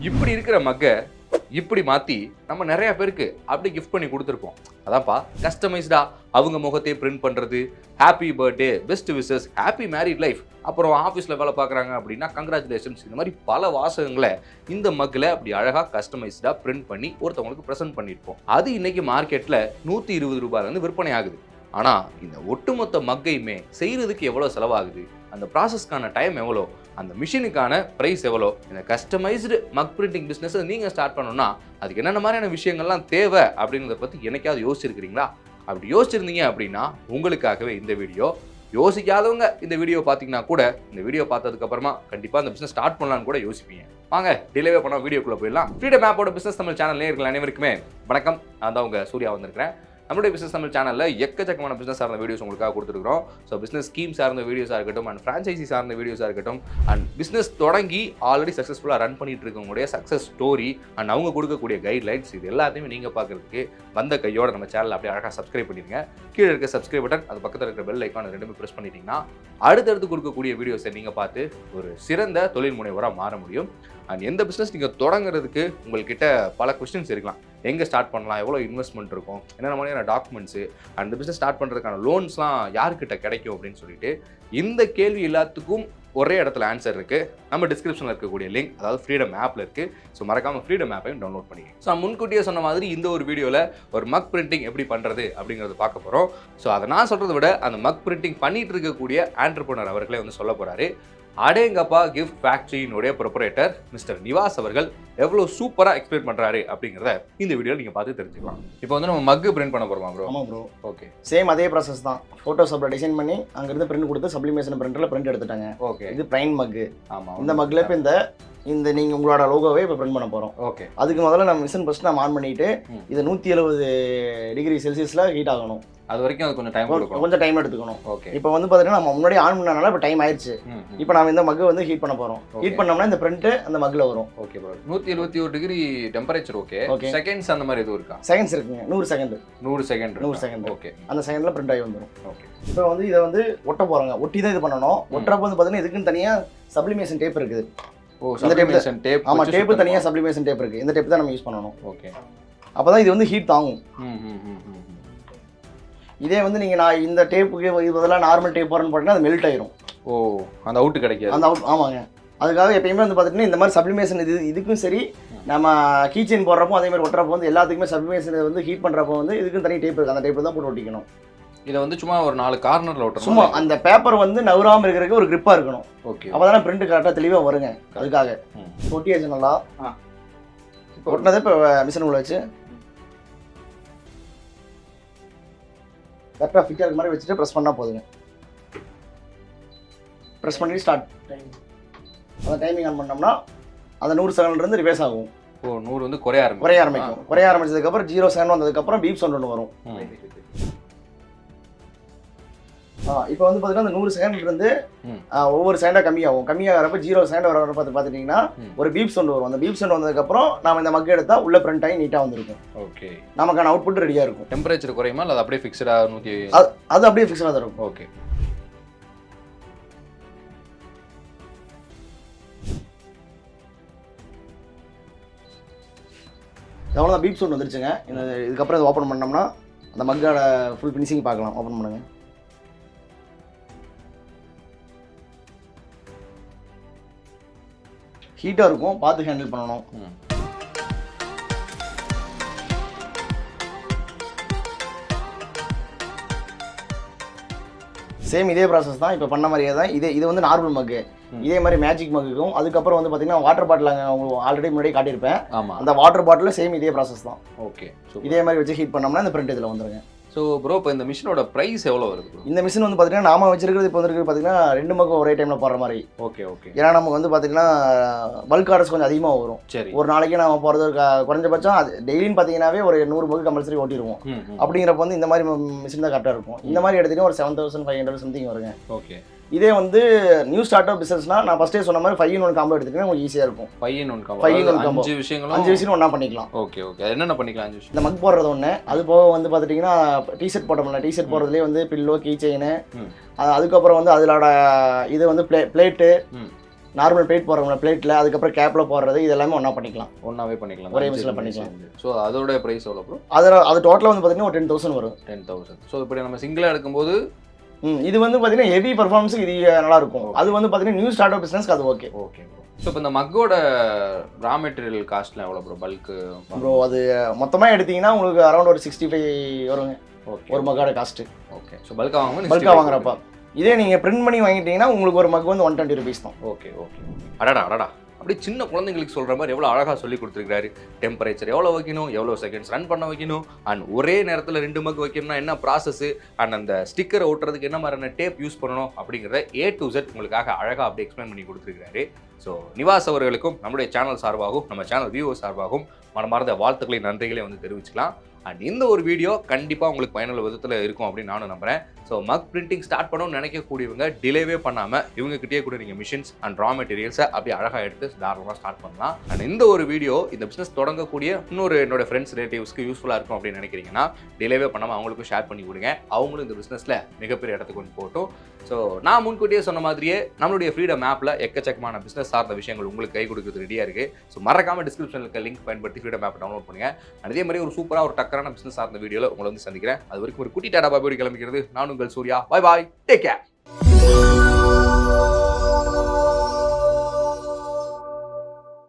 இப்படி இருக்கிற மக்கை இப்படி மாற்றி நம்ம நிறைய பேருக்கு அப்படி கிஃப்ட் பண்ணி கொடுத்துருப்போம். அதான்ப்பா கஸ்டமைஸ்டா அவங்க முகத்தையே பிரிண்ட் பண்ணுறது, happy birthday, best wishes, happy married life, அப்புறம் ஆஃபீஸில் வேலை பார்க்குறாங்க அப்படின்னா கங்க்ராச்சுலேஷன்ஸ், இந்த மாதிரி பல வாசகங்களை இந்த மக்கில் அப்படி அழகாக கஸ்டமைஸ்டாக பிரிண்ட் பண்ணி ஒருத்தவங்களுக்கு ப்ரெசென்ட் பண்ணியிருப்போம். அது இன்னைக்கு மார்க்கெட்டில் 120 ரூபாயிலேருந்து விற்பனை ஆகுது. ஆனால் இந்த ஒட்டுமொத்த மக்கையுமே செய்கிறதுக்கு எவ்வளோ செலவாகுது, அந்த ப்ராசஸ்க்கான டைம் எவ்வளோ, அந்த மிஷினுக்கான ப்ரைஸ் எவ்வளோ, இந்த கஸ்டமைஸ்டு மக் பிரிண்டிங் பிஸ்னஸை நீங்கள் ஸ்டார்ட் பண்ணணும்னா அதுக்கு என்னென்ன மாதிரியான விஷயங்கள்லாம் தேவை அப்படிங்கிறத பற்றி என்னைக்காவது யோசிச்சிருக்கிறீங்களா? அப்படி யோசிச்சிருந்தீங்க அப்படின்னா உங்களுக்காகவே இந்த வீடியோ. யோசிக்காதவங்க இந்த வீடியோ பார்த்தீங்கன்னா கூட இந்த வீடியோ பார்த்ததுக்கப்புறமா கண்டிப்பாக அந்த பிஸ்னஸ் ஸ்டார்ட் பண்ணலான்னு கூட யோசிப்பீங்க. வாங்க டிலேவே பண்ணால் வீடியோக்குள்ளே போயிடலாம். ஃப்ரீடம் ஆப்போட பிஸ்னஸ் தமிழ் சேனல் நேயர்கள் அனைவருக்குமே வணக்கம். நான் தான் உங்கள் சூர்யா வந்திருக்கிறேன். நம்மளுடைய பிஸ்னஸ் தமிழ் சேனலில் எக்கச்சக்கமான பிஸ்னஸ் சார்ந்த வீடியோஸ் உங்களுக்காக கொடுத்துருக்கோம். ஸோ பிஸ்னஸ் ஸ்கீம் சார்ந்த வீடியோஸாக இருக்கட்டும், அண்ட் ஃப்ரான்ச்சைசி சார்ந்த வீடியோஸாக இருக்கட்டும், அண்ட் பிஸ்னஸ் தொடங்கி ஆல்ரெடி சக்ஸஸ்ஃபுல்லாக ரன் பண்ணிட்டு இருக்கவங்களுடைய சக்ஸஸ் ஸ்டோரி அண்ட் அவங்க கொடுக்கக்கூடிய கைட்லைன்ஸ், இது எல்லாத்தையுமே நீங்கள் பார்க்குறதுக்கு வந்த கையோட நம்ம சேனல் அப்படியே அழகாக சப்ஸ்கிரைப் பண்ணிடுங்க. கீழே இருக்க சப்ஸ்கிரைப் பட்டன், அது பக்கத்தில் இருக்கிற பெல் ஐக்கான் ரெண்டுமே ப்ரெஸ் பண்ணிட்டீங்கன்னா அடுத்தடுத்து கொடுக்கக்கூடிய வீடியோஸை நீங்கள் பார்த்து ஒரு சிறந்த தொழில் முனைவராக மாற முடியும். அண்ட் எந்த பிஸ்னஸ் நீங்கள் தொடங்குறதுக்கு உங்கள்கிட்ட பல கொஸ்டின்ஸ் இருக்கலாம். எங்கே ஸ்டார்ட் பண்ணலாம், எவ்வளோ இன்வெஸ்ட்மெண்ட் இருக்கும், என்னென்ன மாதிரியான டாக்குமெண்ட்ஸு, அந்த பிஸ்னஸ் ஸ்டார்ட் பண்ணுறதுக்கான லோன்ஸ்லாம் யார்கிட்ட கிடைக்கும் அப்படின்னு சொல்லிட்டு இந்த கேள்வி எல்லாத்துக்கும் ஒரே இடத்துல ஆன்சர் இருக்குது. நம்ம டிஸ்கிரிப்ஷனில் இருக்கக்கூடிய லிங்க், அதாவது ஃப்ரீடம் ஆப்பில் இருக்குது. ஸோ மறக்காமல் ஃப்ரீடம் ஆப்பையும் டவுன்லோட் பண்ணிங்க. ஸோ முன்கூட்டியே சொன்ன மாதிரி இந்த ஒரு வீடியோவில் ஒரு மக் பிரிண்டிங் எப்படி பண்ணுறது அப்படிங்கிறது பார்க்க போகிறோம். ஸோ அதை நான் சொல்கிறத விட அந்த மக் பிரிண்டிங் பண்ணிட்டு இருக்கக்கூடிய ஆண்டர்பிரனர் அவர்களே வந்து சொல்ல போகிறாரு. அடேங்கப்பா கிஃப்ட் ஃபேக்டரியினுடைய ப்ரொப்ரேட்டர் மிஸ்டர் நிவாஸ் அவர்கள் எவ்வளோ சூப்பராக எக்ஸ்பிளைன் பண்ணுறாரு அப்படிங்கிறத இந்த வீடியோவில் நீங்கள் பார்த்து தெரிஞ்சுக்கலாம். இப்போ வந்து நம்ம மக்கு பிரிண்ட் பண்ண போகிறோமா ப்ரோ? ஆமாம் ப்ரோ. ஓகே, சேம் அதே ப்ராசஸ் தான். ஃபோட்டோஷாப்பில் டிசைன் பண்ணி அங்கேருந்து பிரிண்ட் கொடுத்து சப்ளிமேஷன் பிரிண்டரில் பிரிண்ட் எடுத்துட்டாங்க. ஓகே, இது பிரைன் மக்கு. ஆமாம். இந்த மக்கில் இப்போ இந்த நீங்கள் உங்களோட லோகோவே இப்போ பிரிண்ட் பண்ண போகிறோம். ஓகே, அதுக்கு முதல்ல நம்ம மிஷின் ஃபஸ்ட் நம்ம ஆன் பண்ணிவிட்டு இதை 170 டிகிரி செல்சியஸில் ஹீட் ஆகணும். அது வரைக்கும் அது கொஞ்சம் டைம் கொடுக்கணும், கொஞ்சம் டைம் எடுத்துக்கணும். ஓகே, இப்போ வந்து பார்த்தீங்கன்னா நம்ம முன்னாடி ஆன் பண்ணனால இப்போ டைம் ஆயிடுச்சு. இப்போ நம்ம இந்த மக்கு வந்து ஹீட் பண்ண போகிறோம். ஹீட் பண்ணோம்னா இந்த பிரிண்ட் அந்த மக்கில் வரும். Okay bro. 171 degree temperature. Okay, seconds அந்த மாதிரி எதுவும் இருக்கா? செகண்ட்ஸ் இருக்குங்க. 100 செகண்ட். 100 செகண்ட். 100 செகண்ட். ஓகே, அந்த செகண்டில் பிரிண்ட் ஆகி வந்துடும். ஓகே. இப்போ வந்து இதை வந்து ஒட்ட போகிறாங்க. ஒட்டி தான் இது பண்ணணும். ஒட்டுறப்ப வந்து பார்த்தீங்கன்னா இதுக்குன்னு தனியாக சப்ளிமேஷன் டேப் இருக்குது. ஓ, சப்ளிமேஷன் டேப். ஆமாம், டேப்பு தனியாக சப்ளிமேஷன் டேப் இருக்குது. இந்த டேப் தான் நம்ம யூஸ் பண்ணணும். ஓகே, அப்போ தான் இது வந்து ஹீட் தாங்கும். இதே வந்து நீங்கள் நான் இந்த டேப்புக்கு இதெல்லாம் நார்மல் டேப் போகிறேன்னு போட்டிங்கன்னா அது மெல்ட் ஆயிரும். ஓ, அந்த அவுட்டு கிடைக்காது. அந்த அவுட். ஆமாங்க. அதுக்காக எப்பயுமே வந்து பார்த்துட்டிங்கன்னா இந்த மாதிரி சப்ளிமேஷன் இதுக்கும் சரி, நம்ம கீச்செயின் போடுறப்போ அதே மாதிரி ஒட்டுறப்போ வந்து எல்லாத்துக்குமே சப்ளிமேஷன் வந்து ஹீட் பண்ணுறப்போ வந்து இதுக்கும் தனி டேப் இருக்குது. அந்த டேப்பு தான் போட்டு ஒட்டிக்கணும். இதை வந்து சும்மா ஒரு 4 கார்னரில் ஒட்டணும். சும்மா அந்த பேப்பர் வந்து நவராமல் இருக்கிறதுக்கு ஒரு கிரிப்பாக இருக்கணும். ஓகே, அப்போ தானே பிரிண்ட் கரெக்டாக தெளிவாக வருங்க. அதுக்காக ஒட்டியாச்சு நல்லா. இப்போ ஒட்டினதை இப்போ மிஷின் உள்ள வச்சு கரெக்டாக ஃபிட்டாக இருக்க மாதிரி வச்சுட்டு ப்ரெஸ் பண்ணால் போதுங்க. ப்ரெஸ் பண்ணி ஸ்டார்ட். அந்த டைமிங் ஆன் பண்ணோம்னா அந்த 100 செகண்ட்லேருந்து ரிவேஸ் ஆகும். ஓ, 100 வந்து குறைய ஆரம்பிக்கும். குறைய ஆரம்பிச்சதுக்கப்புறம் 0 செகண்ட் வந்ததுக்கப்புறம் பீப் சவுண்ட் ஒன்று வரும். இப்போ வந்து பார்த்தீங்கன்னா அந்த 100 செகண்ட்லேருந்து ஒவ்வொரு செகண்டாக கம்மியாகிறப்ப 0 செகண்ட் வர பார்த்துட்டிங்கன்னா ஒரு பீப் சவுண்ட் வரும். அந்த பீப் சவுண்ட் வந்ததுக்கப்புறம் நம்ம இந்த மக்கு எடுத்தால் உள்ள பிரிண்ட் ஆகி நீட்டாக வந்துருக்கும். ஓகே, நமக்கான அவுட்புட் ரெடியாக இருக்கும். டெம்பரேச்சர் குறையுமா இல்லை அது அப்படியே ஃபிக்ஸ்டாக 100? அது அப்படியே ஃபிக்ஸ்டாக தான் இருக்கும். ஓகே, எவ்வளோதான் பீப் சவுண்ட் வந்துருச்சுங்க. இதுக்கப்புறம் இதை ஓப்பன் பண்ணோம்னா அந்த மக்கோட ஃபுல் ஃபினிஷிங் பார்க்கலாம். ஓப்பன் பண்ணுங்க. ஹீட்டாக இருக்கும், பார்த்து ஹேண்டில் பண்ணணும். சேம் இதே ப்ராசஸ் தான். இப்போ பண்ண மாதிரியே தான். இது வந்து நார்மல் மக்கு. இதே மாதிரி மேஜிக் மக்குக்கும் அதுக்கப்புறம் வந்து பார்த்தீங்கன்னா வாட்டர் பாட்டில் உங்களுக்கு ஆல்ரெடி முன்னாடி காட்டியிருப்பேன். அந்த வாட்டர் பாட்டில் சேம் இதே ப்ராசஸ் தான். ஓகே, இதே மாதிரி வச்சு ஹீட் பண்ணோம்னா இந்த பிரிண்ட் இதில் வந்துருங்க. ஸோ ப்ரோ, இப்போ இந்த மிஷினோட ப்ரைஸ் எவ்வளோ வருது? இந்த மிஷின் வந்து பார்த்தீங்கன்னா நாம வச்சிருக்கிறது இப்போ வந்து பார்த்தீங்கன்னா 2 மக்கும் ஒரே டைமில் போடுற மாதிரி. Okay, okay. ஏன்னா நமக்கு வந்து பார்த்தீங்கன்னா பல்க் ஆர்டர்ஸ் கொஞ்சம் அதிகமாக வரும். சரி, ஒரு நாளைக்கு நம்ம போகிறது குறைஞ்சபட்சம் அது டெய்லின்னு பார்த்தீங்கன்னாவே ஒரு 100 மக்கு கம்பல்சரி ஓட்டிடுவோம். அப்படிங்கிறப்ப வந்து இந்த மாதிரி மிஷின் தான் கரெக்டாக இருக்கும். இந்த மாதிரி எடுத்துகிட்டு ஒரு 7500 சம்திங் வருங்க. ஓகே. இதே வந்து நியூ ஸ்டார்ட் அப் பிசினஸ்னா நான் ஃபர்ஸ்டே சொன்ன மாதிரி 5 in 1 காம்போ எடுத்துக்கிட்டா உங்களுக்கு ஈஸியாக இருக்கும். 5 in 1 காம்போ 5 விஷயம் ஒன்றா பண்ணிக்கலாம். Okay, okay. என்னென்ன பண்ணிக்கலாம்? 5 விஷயம். இந்த மக் போடுறது ஒன்று. அது போக வந்து பார்த்துட்டிங்கன்னா டிஷர்ட் போட்டோம்ல, டிஷர்ட் போடுறதுலேயே வந்து பில்லோ, கீ செயின், அதுக்கப்புறம் வந்து அதிலோட இது வந்து பிளேட்டு, நார்மல் பிளேட் போடுறவங்க பிளேட்டில் அதுக்கப்புறம் கேப்பில் போடுறது இது எல்லாமே ஒன்றா பண்ணிக்கலாம். ஒன்றாவே பண்ணிக்கலாம், ஒரே மிஷினில் பண்ணிக்கலாம். ஸோ அதோட ப்ரைஸ் எவ்வளோ ப்ரோ? அது டோட்டலாக வந்து பார்த்தீங்கன்னா ஒரு 10,000 வரும். 10,000. ஸோ இப்படி நம்ம சிங்கிளாக எடுக்கும்போது இது வந்து பார்த்தீங்கன்னா ஹெவி பர்ஃபார்மன்ஸுக்கு இது நல்லா இருக்கும். அது வந்து பார்த்தீங்கன்னா நியூ ஸ்டார்ட் அப் பிஸ்னஸ்க்கு அது ஓகே. Okay bro. ஸோ இப்போ இந்த மக்கோட ரா மெட்டீரியல் காஸ்ட்லாம் எவ்வளோ ப்ரோ? பல்க்கு ப்ரோ அது மொத்தமாக எடுத்தீங்கன்னா உங்களுக்கு அரௌண்ட் ஒரு 65 வருங்க. ஓகே, ஒரு மக்கோட காஸ்ட்டு. ஓகே. ஸோ பல்காக வாங்குறப்ப இதே நீங்கள் பிரிண்ட் பண்ணி வாங்கிட்டீங்கன்னா உங்களுக்கு ஒரு மக் வந்து 120 rupees தான். ஓகே. அடடா அப்படி சின்ன குழந்தைங்களுக்கு சொல்கிற மாதிரி எவ்வளோ அழகாக சொல்லி கொடுத்துருக்காரு. டெம்பரேச்சர் எவ்வளோ வைக்கணும், எவ்வளோ செகண்ட்ஸ் ரன் பண்ண வைக்கணும், அண்ட் ஒரே நேரத்தில் 2 மக் வைக்கணும்னா என்ன ப்ராசஸ்ஸு, அண்ட் அந்த ஸ்டிக்கரை ஒட்டுறதுக்கு என்ன மாதிரியான டேப் யூஸ் பண்ணணும் அப்படிங்கிறத A to Z உங்களுக்காக அழகாக அப்படி எக்ஸ்பிளைன் பண்ணி கொடுத்துருக்காரு. ஸோ நிவாஸ் அவர்களுக்கும் நம்மளுடைய சேனல் சார்பாகவும் நம்ம சேனல் வியூவர்ஸ் சார்பாகவும் மனமார்ந்த வாழ்த்துக்களை நன்றிகளை வந்து தெரிவிச்சுக்கலாம். அண்ட் இந்த ஒரு வீடியோ கண்டிப்பாக உங்களுக்கு பயனுள்ள விதத்தில் இருக்கும் அப்படின்னு நானும் நம்புகிறேன். ஸோ மக் பிரிண்டிங் ஸ்டார்ட் பண்ணணும்னு நினைக்கக்கூடியவங்க டிலேவே பண்ணாமல் இவங்ககிட்டயே கூட நீங்கள் மிஷின்ஸ் அண்ட் ரா மெட்டீரியல்ஸை அப்படியே அழகாக எடுத்து தாராளமாக ஸ்டார்ட் பண்ணலாம். அண்ட் இந்த ஒரு வீடியோ இந்த பிஸ்னஸ் தொடங்கக்கூடிய இன்னொரு என்னோட ஃப்ரெண்ட்ஸ் ரிலேட்டிவ்ஸ்க்கு யூஸ்ஃபுல்லாக இருக்கும் அப்படின்னு நினைக்கிறீங்கன்னா டிலேவே பண்ணாமல் அவங்களுக்கும் ஷேர் பண்ணி கொடுங்க. அவங்களும் இந்த பிஸ்னஸில் மிகப்பெரிய இடத்துக்கு கொண்டு போகட்டும். ஸோ நான் முன்கூட்டியே சொன்ன மாதிரியே நம்மளுடைய ஃப்ரீடம் ஆப்பில் எக்கச்சக்கமான பிஸ்னஸ் சார்ந்த விஷயங்கள் உங்களுக்கு கை கொடுக்குறது ரெடியாக இருக்குது. ஸோ மறக்காமல் டிஸ்கிரிப்ஷனில் இருக்க லிங்க் பயன்படுத்தி ஃப்ரீடம் ஆப் டவுன்லோட் பண்ணுங்கள். அதே மாதிரி ஒரு சூப்பராக ஒரு டக்கரான பிஸ்னஸ் சார்ந்த வீடியோவில் உங்களை வந்து சந்திக்கிறேன். அது வரைக்கும் ஒரு குட்டி டாடா பாபி கிளம்பிக்கிறது. நான் உங்கள் சூர்யா. பாய் பாய், டேக் கேர்.